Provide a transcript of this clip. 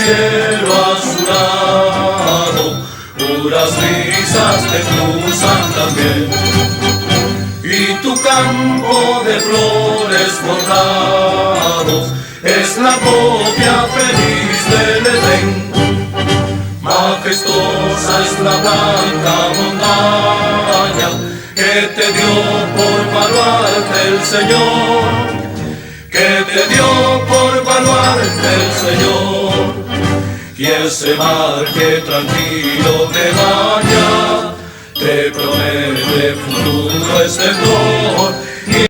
cielo azulado, puras brisas te cruzan también. Y tu campo de flores bordados es la copia feliz del Edén. Majestuosa es la blanca montaña que te dio por baluarte el Señor, que te dio por baluarte el Señor. Y ese mar que tranquilo te baña, te promete futuro esplendor.